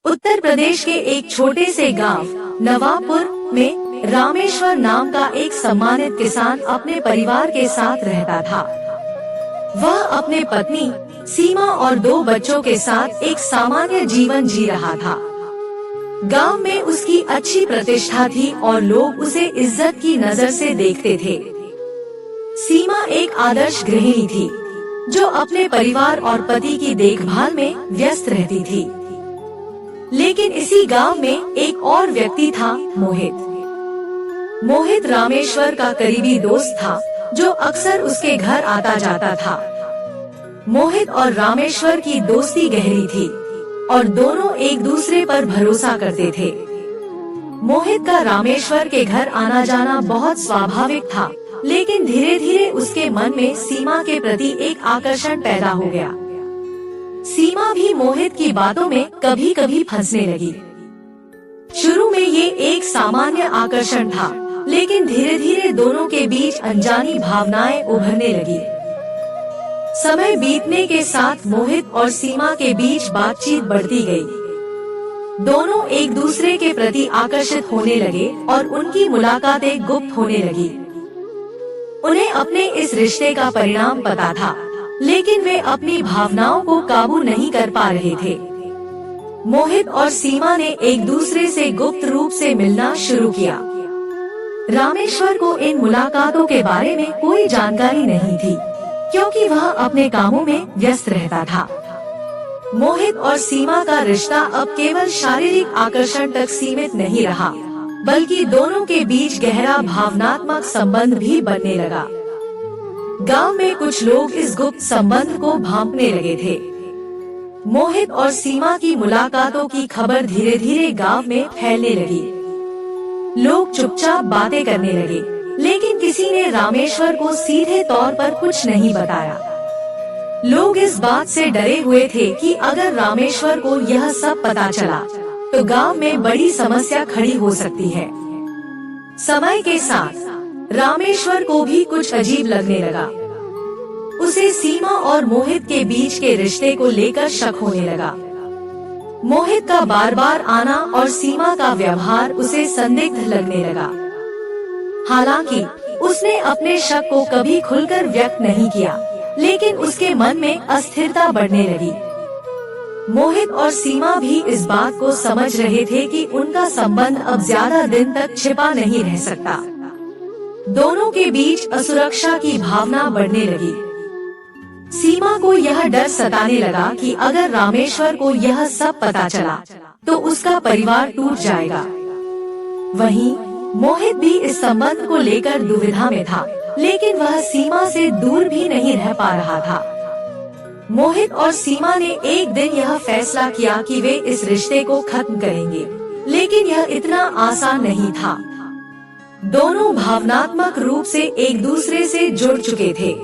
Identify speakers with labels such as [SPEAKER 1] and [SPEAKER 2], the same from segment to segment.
[SPEAKER 1] उत्तर प्रदेश के एक छोटे से गांव नवाबपुर में रामेश्वर नाम का एक सम्मानित किसान अपने परिवार के साथ रहता था। वह अपने पत्नी सीमा और 2 बच्चों के साथ एक सामान्य जीवन जी रहा था। गांव में उसकी अच्छी प्रतिष्ठा थी और लोग उसे इज्जत की नजर से देखते थे। सीमा एक आदर्श गृहिणी थी जो अपने परिवार और पति की देखभाल में व्यस्त रहती थी। लेकिन इसी गांव में एक और व्यक्ति था, मोहित। मोहित रामेश्वर का करीबी दोस्त था जो अक्सर उसके घर आता जाता था। मोहित और रामेश्वर की दोस्ती गहरी थी और दोनों एक दूसरे पर भरोसा करते थे। मोहित का रामेश्वर के घर आना जाना बहुत स्वाभाविक था, लेकिन धीरे धीरे उसके मन में सीमा के प्रति एक आकर्षण पैदा हो गया। सीमा भी मोहित की बातों में कभी कभी फंसने लगी। शुरू में ये एक सामान्य आकर्षण था, लेकिन धीरे धीरे दोनों के बीच अनजानी भावनाएं उभरने लगी। समय बीतने के साथ मोहित और सीमा के बीच बातचीत बढ़ती गई। दोनों एक दूसरे के प्रति आकर्षित होने लगे और उनकी मुलाकातें गुप्त होने लगी। उन्हें अपने इस रिश्ते का परिणाम पता था, लेकिन वे अपनी भावनाओं को काबू नहीं कर पा रहे थे। मोहित और सीमा ने एक दूसरे से गुप्त रूप से मिलना शुरू किया। रामेश्वर को इन मुलाकातों के बारे में कोई जानकारी नहीं थी, क्योंकि वह अपने कामों में व्यस्त रहता था। मोहित और सीमा का रिश्ता अब केवल शारीरिक आकर्षण तक सीमित नहीं रहा, बल्कि दोनों के बीच गहरा भावनात्मक संबंध भी बनने लगा। गांव में कुछ लोग इस गुप्त संबंध को भांपने लगे थे। मोहित और सीमा की मुलाकातों की खबर धीरे धीरे गांव में फैलने लगी। लोग चुपचाप बातें करने लगे, लेकिन किसी ने रामेश्वर को सीधे तौर पर कुछ नहीं बताया। लोग इस बात से डरे हुए थे कि अगर रामेश्वर को यह सब पता चला तो गांव में बड़ी समस्या खड़ी हो सकती है। समय के साथ रामेश्वर को भी कुछ अजीब लगने लगा। उसे सीमा और मोहित के बीच के रिश्ते को लेकर शक होने लगा। मोहित का बार बार आना और सीमा का व्यवहार उसे संदिग्ध लगने लगा। हालांकि उसने अपने शक को कभी खुलकर व्यक्त नहीं किया, लेकिन उसके मन में अस्थिरता बढ़ने लगी। मोहित और सीमा भी इस बात को समझ रहे थे कि उनका संबंध अब ज्यादा दिन तक छिपा नहीं रह सकता। दोनों के बीच असुरक्षा की भावना बढ़ने लगी। सीमा को यह डर सताने लगा कि अगर रामेश्वर को यह सब पता चला तो उसका परिवार टूट जाएगा। वहीं मोहित भी इस संबंध को लेकर दुविधा में था, लेकिन वह सीमा से दूर भी नहीं रह पा रहा था। मोहित और सीमा ने एक दिन यह फैसला किया कि वे इस रिश्ते को खत्म करेंगे, लेकिन यह इतना आसान नहीं था। दोनों भावनात्मक रूप से एक दूसरे से जुड़ चुके थे।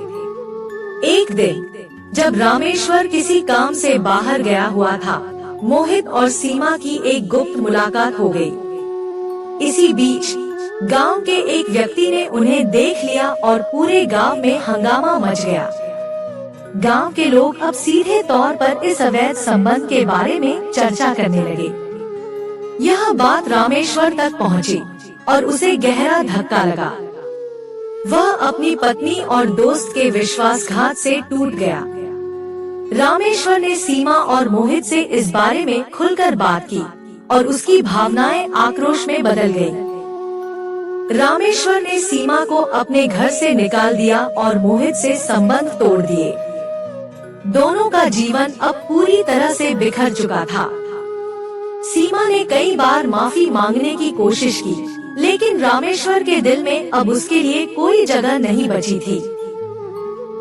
[SPEAKER 1] एक दिन जब रामेश्वर किसी काम से बाहर गया हुआ था, मोहित और सीमा की एक गुप्त मुलाकात हो गई। इसी बीच गांव के एक व्यक्ति ने उन्हें देख लिया और पूरे गांव में हंगामा मच गया। गांव के लोग अब सीधे तौर पर इस अवैध संबंध के बारे में चर्चा करने लगे। यह बात रामेश्वर तक पहुंची और उसे गहरा धक्का लगा। वह अपनी पत्नी और दोस्त के विश्वासघात से टूट गया। रामेश्वर ने सीमा और मोहित से इस बारे में खुलकर बात की और उसकी भावनाएं आक्रोश में बदल गईं। रामेश्वर ने सीमा को अपने घर से निकाल दिया और मोहित से संबंध तोड़ दिए। दोनों का जीवन अब पूरी तरह से बिखर चुका था। सीमा ने कई बार माफी मांगने की कोशिश की, लेकिन रामेश्वर के दिल में अब उसके लिए कोई जगह नहीं बची थी।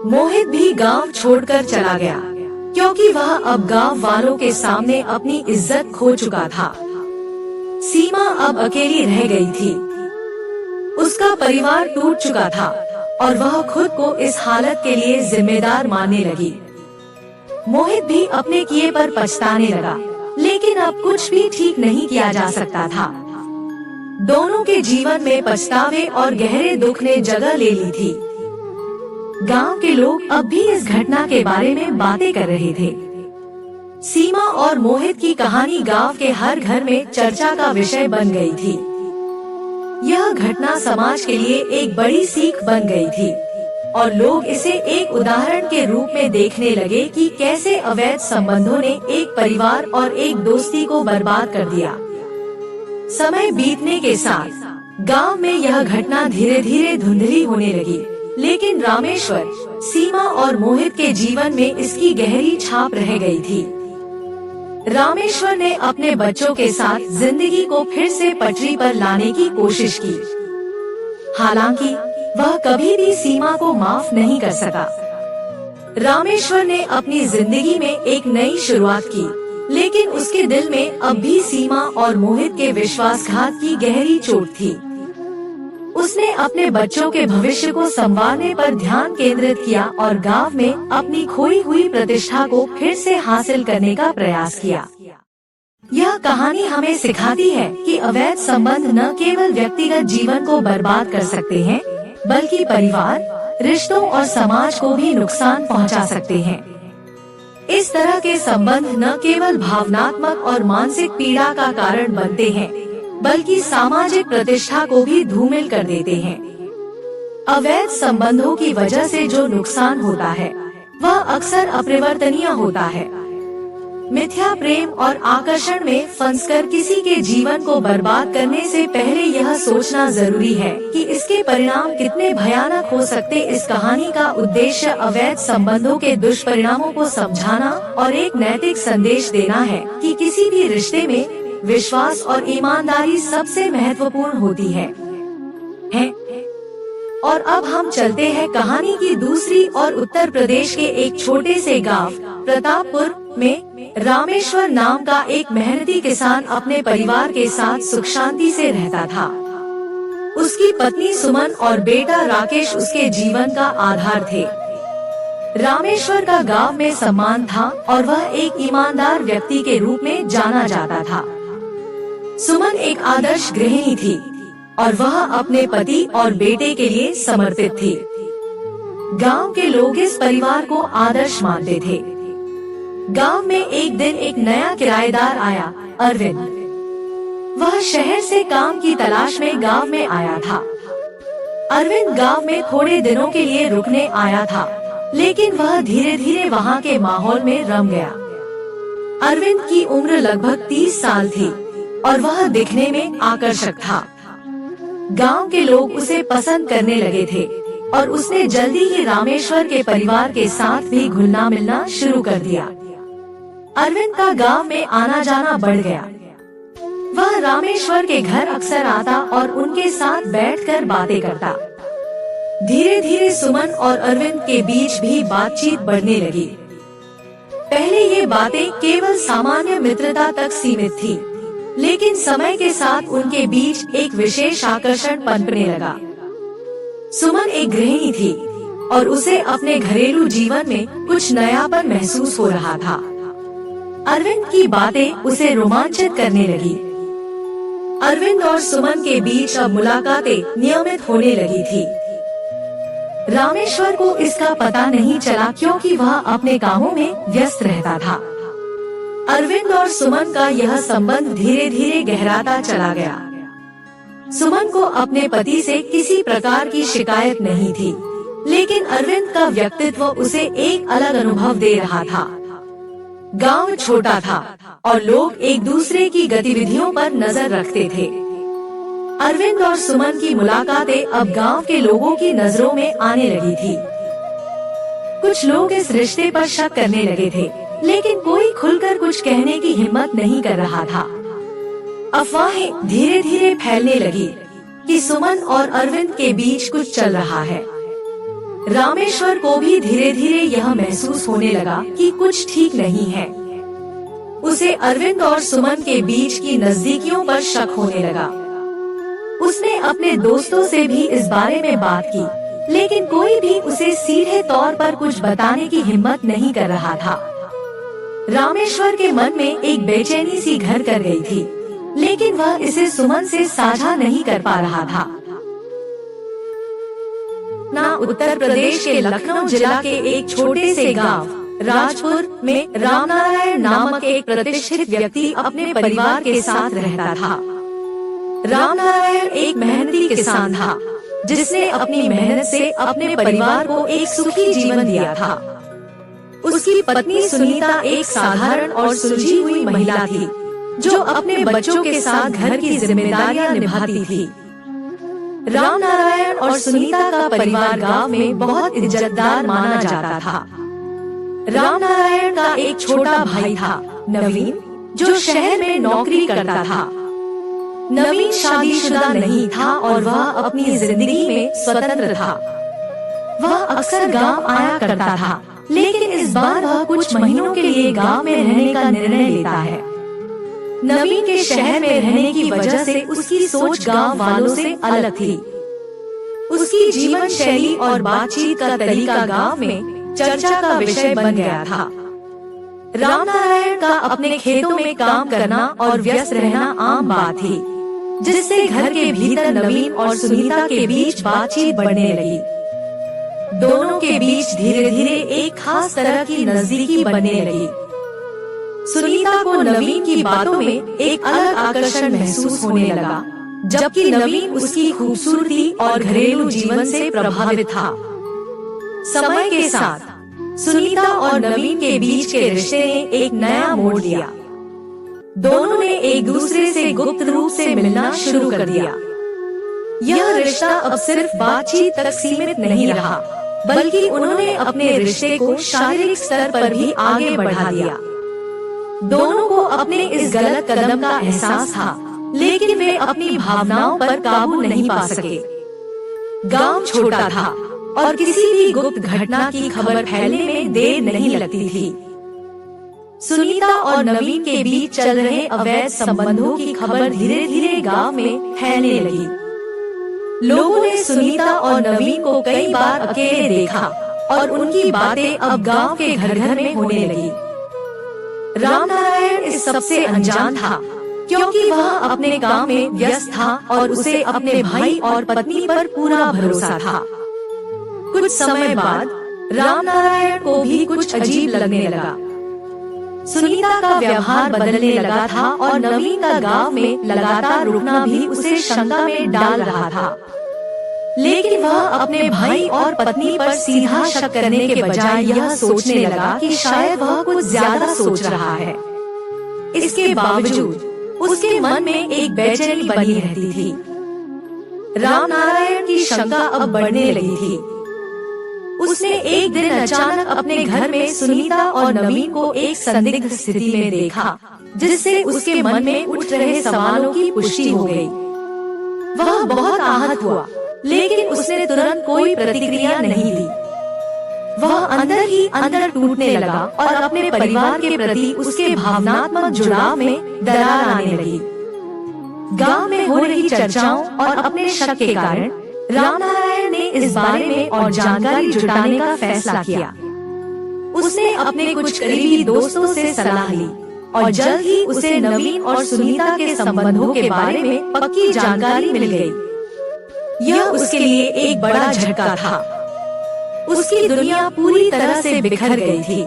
[SPEAKER 1] मोहित भी गांव छोड़कर चला गया, क्योंकि वह अब गांव वालों के सामने अपनी इज्जत खो चुका था। सीमा अब अकेली रह गई थी। उसका परिवार टूट चुका था और वह खुद को इस हालत के लिए जिम्मेदार मानने लगी। मोहित भी अपने किए पर पछताने लगा, लेकिन अब कुछ भी ठीक नहीं किया जा सकता था। दोनों के जीवन में पछतावे और गहरे दुख ने जगह ले ली थी। गांव के लोग अब भी इस घटना के बारे में बातें कर रहे थे। सीमा और मोहित की कहानी गांव के हर घर में चर्चा का विषय बन गई थी। यह घटना समाज के लिए एक बड़ी सीख बन गई थी और लोग इसे एक उदाहरण के रूप में देखने लगे कि कैसे अवैध संबंधों ने एक परिवार और एक दोस्ती को बर्बाद कर दिया। समय बीतने के साथ गांव में यह घटना धीरे धीरे धुंधली होने लगी, लेकिन रामेश्वर, सीमा और मोहित के जीवन में इसकी गहरी छाप रह गई थी। रामेश्वर ने अपने बच्चों के साथ जिंदगी को फिर से पटरी पर लाने की कोशिश की। हालांकि वह कभी भी सीमा को माफ नहीं कर सका। रामेश्वर ने अपनी जिंदगी में एक नई शुरुआत की, लेकिन उसके दिल में अब भी सीमा और मोहित के विश्वासघात की गहरी चोट थी। उसने अपने बच्चों के भविष्य को संवारने पर ध्यान केंद्रित किया और गांव में अपनी खोई हुई प्रतिष्ठा को फिर से हासिल करने का प्रयास किया। यह कहानी हमें सिखाती है कि अवैध संबंध न केवल व्यक्तिगत जीवन को बर्बाद कर सकते हैं, बल्कि परिवार, रिश्तों और समाज को भी नुकसान पहुंचा सकते हैं। इस तरह के संबंध न केवल भावनात्मक और मानसिक पीड़ा का कारण बनते हैं, बल्कि सामाजिक प्रतिष्ठा को भी धूमिल कर देते हैं। अवैध संबंधों की वजह से जो नुकसान होता है, वह अक्सर अपरिवर्तनीय होता है। मिथ्या प्रेम और आकर्षण में फंसकर किसी के जीवन को बर्बाद करने से पहले यह सोचना जरूरी है कि इसके परिणाम कितने भयानक हो सकते। इस कहानी का उद्देश्य अवैध संबंधों के दुष्परिणामों को समझाना और एक नैतिक संदेश देना है कि किसी भी रिश्ते में विश्वास और ईमानदारी सबसे महत्वपूर्ण होती है। और अब हम चलते हैं कहानी की दूसरी और उत्तर प्रदेश के एक छोटे से गांव प्रतापपुर में रामेश्वर नाम का एक मेहनती किसान अपने परिवार के साथ सुख शांति से रहता था। उसकी पत्नी सुमन और बेटा राकेश उसके जीवन का आधार थे। रामेश्वर का गांव में सम्मान था और वह एक ईमानदार व्यक्ति के रूप में जाना जाता था। सुमन एक आदर्श गृहिणी थी और वह अपने पति और बेटे के लिए समर्पित थी। गांव के लोग इस परिवार को आदर्श मानते थे। गांव में एक दिन एक नया किराएदार आया, अरविंद। वह शहर से काम की तलाश में गांव में आया था। अरविंद गांव में थोड़े दिनों के लिए रुकने आया था, लेकिन वह धीरे धीरे वहां के माहौल में रम गया। अरविंद की उम्र लगभग 30 साल थी और वह दिखने में आकर्षक था। गांव के लोग उसे पसंद करने लगे थे और उसने जल्दी ही रामेश्वर के परिवार के साथ भी घुलना मिलना शुरू कर दिया। अरविंद का गांव में आना जाना बढ़ गया। वह रामेश्वर के घर अक्सर आता और उनके साथ बैठकर बातें करता। धीरे धीरे सुमन और अरविंद के बीच भी बातचीत बढ़ने लगी। पहले ये बातें केवल सामान्य मित्रता तक सीमित थी, लेकिन समय के साथ उनके बीच एक विशेष आकर्षण पनपने लगा। सुमन एक गृहिणी थी और उसे अपने घरेलू जीवन में कुछ नयापन महसूस हो रहा था। अरविंद की बातें उसे रोमांचित करने लगी। अरविंद और सुमन के बीच अब मुलाकातें नियमित होने लगी थी। रामेश्वर को इसका पता नहीं चला क्योंकि वह अपने कामों में व्यस्त रहता था। अरविंद और सुमन का यह संबंध धीरे धीरे गहराता चला गया। सुमन को अपने पति से किसी प्रकार की शिकायत नहीं थी, लेकिन अरविंद का व्यक्तित्व उसे एक अलग अनुभव दे रहा था। गांव छोटा था और लोग एक दूसरे की गतिविधियों पर नजर रखते थे। अरविंद और सुमन की मुलाकातें अब गांव के लोगों की नजरों में आने लगी थी। कुछ लोग इस रिश्ते पर शक करने लगे थे, लेकिन कोई खुलकर कुछ कहने की हिम्मत नहीं कर रहा था। अफवाहें धीरे धीरे फैलने लगी कि सुमन और अरविंद के बीच कुछ चल रहा है। रामेश्वर को भी धीरे धीरे यह महसूस होने लगा कि कुछ ठीक नहीं है। उसे अरविंद और सुमन के बीच की नजदीकियों पर शक होने लगा। उसने अपने दोस्तों से भी इस बारे में बात की, लेकिन कोई भी उसे सीधे तौर पर कुछ बताने की हिम्मत नहीं कर रहा था। रामेश्वर के मन में एक बेचैनी सी घर कर गई थी, लेकिन वह इसे सुमन से साझा नहीं कर पा रहा था। उत्तर प्रदेश के लखनऊ जिला के एक छोटे से गांव राजपुर में रामनारायण नामक एक प्रतिष्ठित व्यक्ति अपने परिवार के साथ रहता था। रामनारायण एक मेहनती किसान था, जिसने अपनी मेहनत से अपने परिवार को एक सुखी जीवन दिया था। उसकी पत्नी सुनीता एक साधारण और सुलझी हुई महिला थी, जो अपने बच्चों के साथ घर की जिम्मेदारियां निभाती थी। रामनारायण और सुनीता का परिवार गांव में बहुत इज्जतदार माना जाता था। रामनारायण का एक छोटा भाई था, नवीन, जो शहर में नौकरी करता था। नवीन शादीशुदा नहीं था और वह अपनी जिंदगी में स्वतंत्र था। वह अक्सर गांव आया करता था, लेकिन इस बार वह कुछ महीनों के लिए गांव में रहने का निर्णय लेता है। नवीन के शहर में रहने की वजह से उसकी सोच गांव वालों से अलग थी। उसकी जीवन शैली और बातचीत का तरीका गांव में चर्चा का विषय बन गया था। रामनारायण का अपने खेतों में काम करना और व्यस्त रहना आम बात थी, जिससे घर के भीतर नवीन और सुनीता के बीच बातचीत बढ़ने लगी। दोनों के बीच धीरे धीरे एक खास तरह की नजदीकी बनने लगी। सुनीता को नवीन की बातों में एक अलग आकर्षण महसूस होने लगा, जबकि नवीन उसकी खूबसूरती और घरेलू जीवन से प्रभावित था। समय के साथ सुनीता और नवीन के बीच के रिश्ते ने एक नया मोड़ लिया। दोनों ने एक दूसरे से गुप्त रूप से मिलना शुरू कर दिया। यह रिश्ता अब सिर्फ बातचीत तक सीमित नहीं रहा, बल्कि उन्होंने अपने रिश्ते को शारीरिक स्तर पर भी आगे बढ़ा दिया। दोनों को अपने इस गलत कदम का एहसास था, लेकिन वे अपनी भावनाओं पर काबू नहीं पा सके। गांव छोटा था और किसी भी गुप्त घटना की खबर फैलने में देर नहीं लगती थी। सुनीता और नवीन के बीच चल रहे अवैध संबंधों की खबर धीरे धीरे गांव में फैलने लगी। लोगों ने सुनीता और नवीन को कई बार अकेले देखा और उनकी बातें अब गांव के घर घर में होने लगी। रामनारायण इस सबसे अनजान था, क्योंकि वह अपने काम में व्यस्त था और उसे अपने भाई और पत्नी पर पूरा भरोसा था। कुछ समय बाद रामनारायण को भी कुछ अजीब लगने लगा। सुनीता का व्यवहार बदलने लगा था और नवीन का गांव में लगातार रुकना भी उसे शंका में डाल रहा था। लेकिन वह अपने भाई और पत्नी पर सीधा शक करने के बजाय यह सोचने लगा कि शायद वह कुछ ज्यादा सोच रहा है। इसके बावजूद उसके मन में एक बेचैनी बनी रहती थी। रामनारायण की शंका अब बढ़ने लगी थी। उसने एक दिन अचानक अपने घर में सुनीता और नवीन को एक संदिग्ध स्थिति में देखा, जिससे उसके मन में उठ रहे सवालों की पुष्टि हो गई। वह बहुत आहत हुआ, लेकिन उसने तुरंत कोई प्रतिक्रिया नहीं दी। वह अंदर ही अंदर टूटने लगा और अपने परिवार के प्रति उसके भावनात्मक जुड़ाव में दरार आने लगी। गांव में हो रही चर्चाओं और अपने शक के कारण रामनारायण ने इस बारे में और जानकारी जुटाने का फैसला किया। उसने अपने कुछ करीबी दोस्तों से सलाह ली और जल्द ही उसे नवीन और सुनीता के संबंधों के बारे में पक्की जानकारी मिल गई। यह उसके लिए एक बड़ा झटका था। उसकी दुनिया पूरी तरह से बिखर गई थी,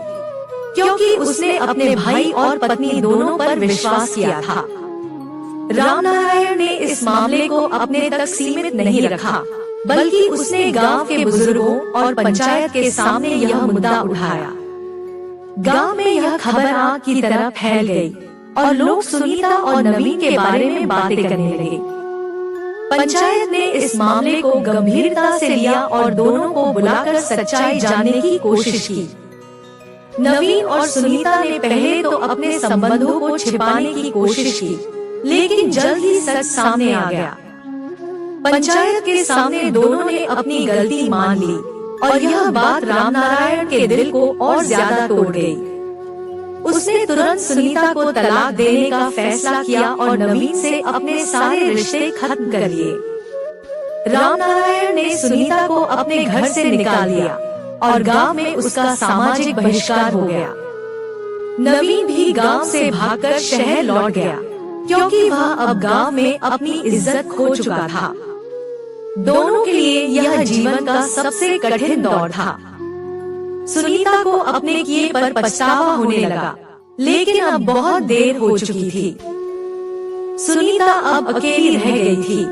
[SPEAKER 1] क्योंकि उसने अपने भाई और पत्नी दोनों पर विश्वास किया था। रामनारायण ने इस मामले को अपने तक सीमित नहीं रखा, बल्कि उसने गांव के बुजुर्गों और पंचायत के सामने यह मुद्दा उठाया। गांव में यह खबर आग की तरह फैल गई और लोग सुनीता और नवीन के बारे में बातें करने लगे। पंचायत ने इस मामले को गंभीरता से लिया और दोनों को बुलाकर सच्चाई जानने की कोशिश की। नवीन और सुनीता ने पहले तो अपने संबंधों को छिपाने की कोशिश की, लेकिन जल्द ही सच सामने आ गया। पंचायत के सामने दोनों ने अपनी गलती मान ली और यह बात रामनारायण के दिल को और ज्यादा तोड़ गई। उसने तुरंत सुनीता को तलाक देने का फैसला किया और नवीन से अपने सारे रिश्ते खत्म कर दिए। रामनारायण ने सुनीता को अपने घर से निकाल दिया और गांव में उसका सामाजिक बहिष्कार हो गया। नवीन भी गांव से भागकर शहर लौट गया, क्योंकि वह अब गांव में अपनी इज्जत खो चुका था। दोनों के लिए यह जीवन का सबसे कठिन दौर था। सुनीता को अपने किए पर पछतावा होने लगा, लेकिन अब बहुत देर हो चुकी थी। सुनीता अब अकेली रह गई थी।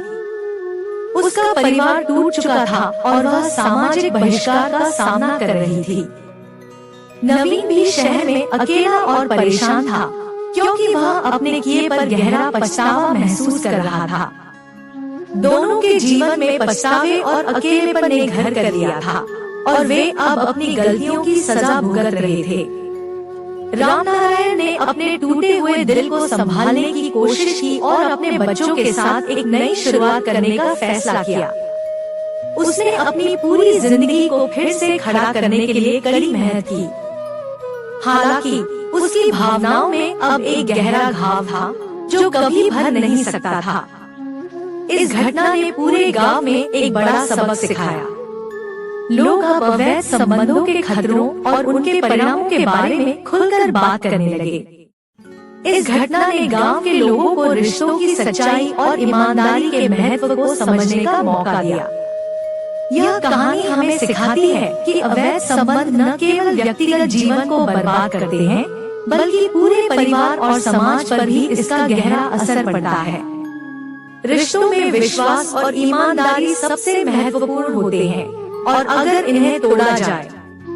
[SPEAKER 1] उसका परिवार टूट चुका था और वह सामाजिक बहिष्कार का सामना कर रही थी। नवीन भी शहर में अकेला और परेशान था, क्योंकि वह अपने किए पर गहरा पछतावा महसूस कर रहा था। दोनों के जीवन में पछतावे और अकेलेपन ने घर कर लिया था और वे अब अपनी गलतियों की सजा भुगत रहे थे। रामनारायण ने अपने टूटे हुए दिल को संभालने की कोशिश की और अपने बच्चों के साथ एक नई शुरुआत करने का फैसला किया। उसने अपनी पूरी जिंदगी को फिर से खड़ा करने के लिए कड़ी मेहनत की। हालांकि उसकी भावनाओं में अब एक गहरा घाव था जो कभी भर नहीं सकता था। इस घटना ने पूरे गांव में एक बड़ा सबक सिखाया। लोग अब अवैध संबंधों के खतरों और उनके परिणामों के बारे में खुलकर बात करने लगे। इस घटना ने गांव के लोगों को रिश्तों की सच्चाई और ईमानदारी के महत्व को समझने का मौका दिया। यह कहानी हमें सिखाती है कि अवैध संबंध न केवल व्यक्तिगत जीवन को बर्बाद करते हैं, बल्कि पूरे परिवार और समाज पर भी इसका गहरा असर पड़ता है। रिश्तों में विश्वास और ईमानदारी सबसे महत्वपूर्ण होते हैं, और अगर इन्हें तोड़ा जाए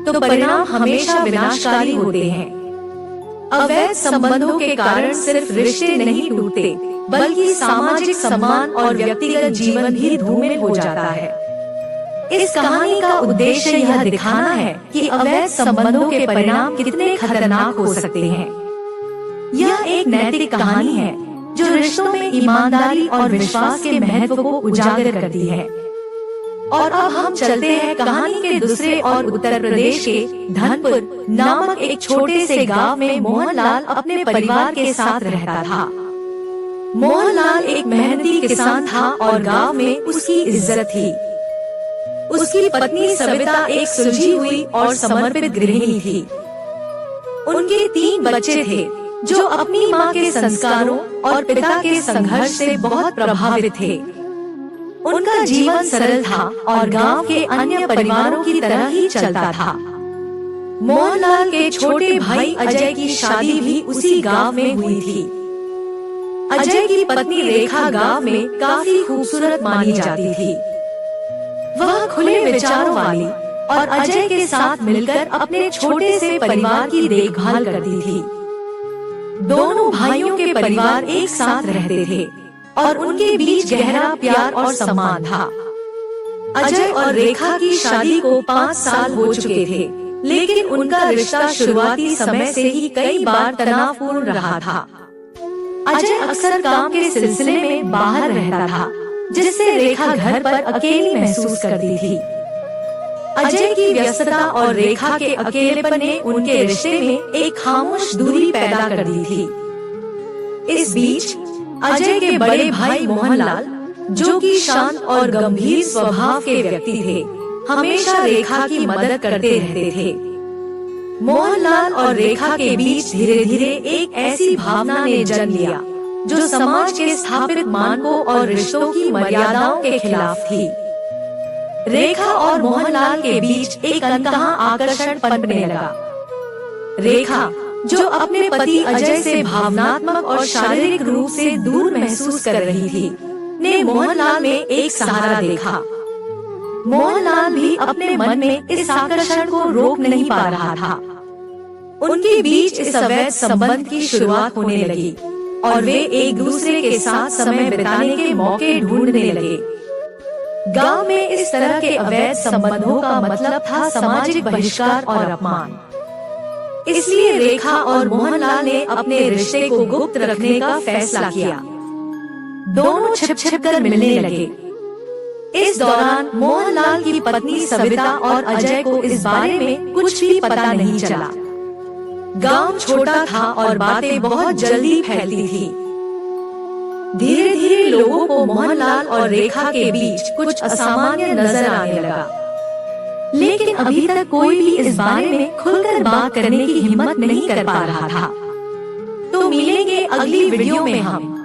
[SPEAKER 1] तो परिणाम हमेशा विनाशकारी होते हैं। अवैध संबंधों के कारण सिर्फ रिश्ते नहीं टूटते, बल्कि सामाजिक सम्मान और व्यक्तिगत जीवन भी धूमिल हो जाता है। इस कहानी का उद्देश्य यह दिखाना है कि अवैध संबंधों के परिणाम कितने खतरनाक हो सकते हैं। यह एक नैतिक कहानी है जो रिश्तों में ईमानदारी और विश्वास के महत्व को उजागर करती है। और अब हम चलते हैं कहानी के दूसरे और उत्तर प्रदेश के धनपुर नामक एक छोटे से गांव में मोहनलाल अपने परिवार के साथ रहता था। मोहनलाल एक मेहनती किसान था और गांव में उसकी इज्जत थी। उसकी पत्नी सविता एक सुलझी हुई और समर्पित गृहिणी थी। उनके 3 बच्चे थे जो अपनी मां के संस्कारों और पिता के संघर्ष से बहुत प्रभावित थे। उनका जीवन सरल था और गांव के अन्य परिवारों की तरह ही चलता था। मोहनलाल के छोटे भाई अजय की शादी भी उसी गांव में हुई थी। अजय की पत्नी रेखा गांव में काफी खूबसूरत मानी जाती थी। वह खुले विचारों वाली और अजय के साथ मिलकर अपने छोटे से परिवार की देखभाल करती थी। दोनों भाइयों के परिवार एक साथ रहते थे और उनके बीच गहरा प्यार और सम्मान था। अजय और रेखा की शादी को 5 साल हो चुके थे, लेकिन उनका रिश्ता शुरुआती समय से ही कई बार तनावपूर्ण रहा था। अजय अक्सर काम के सिलसिले में बाहर रहता था, जिससे रेखा घर पर अकेली महसूस करती थी। अजय की व्यस्तता और रेखा के अकेलेपन ने उनके रिश्ते में एक खामोश दूरी पैदा कर दी थी। इस बीच अजय के बड़े भाई मोहनलाल, जो कि शांत और गंभीर स्वभाव के व्यक्ति थे, हमेशा रेखा की मदद करते रहते थे। मोहनलाल और रेखा के बीच धीरे धीरे एक ऐसी भावना ने जन्म लिया जो समाज के स्थापित मानकों और रिश्तों की मर्यादाओं के खिलाफ थी। रेखा और मोहनलाल के बीच एक अनकहा आकर्षण पनपने लगा। रेखा, जो अपने पति अजय से भावनात्मक और शारीरिक रूप से दूर महसूस कर रही थी, ने मोहनलाल में एक सहारा देखा। मोहनलाल भी अपने मन में इस आकर्षण को रोक नहीं पा रहा था। उनके बीच इस अवैध संबंध की शुरुआत होने लगी और वे एक दूसरे के साथ समय बिताने के मौके ढूंढने लगे। गांव में इस तरह के अवैध संबंधों का मतलब था सामाजिक बहिष्कार और अपमान। इसलिए रेखा और मोहनलाल ने अपने रिश्ते को गुप्त रखने का फैसला किया। दोनों छिप-छिप कर मिलने लगे। इस दौरान मोहनलाल की पत्नी सविता और अजय को इस बारे में कुछ भी पता नहीं चला। गांव छोटा था और बातें बहुत जल्दी फैलती थी। धीरे धीरे लोगों को मोहनलाल और रेखा के बीच कुछ असामान्य नजर आने लगा, लेकिन अभी तक कोई भी इस बारे में खुलकर बात करने की हिम्मत नहीं कर पा रहा था। तो मिलेंगे अगली वीडियो में हम।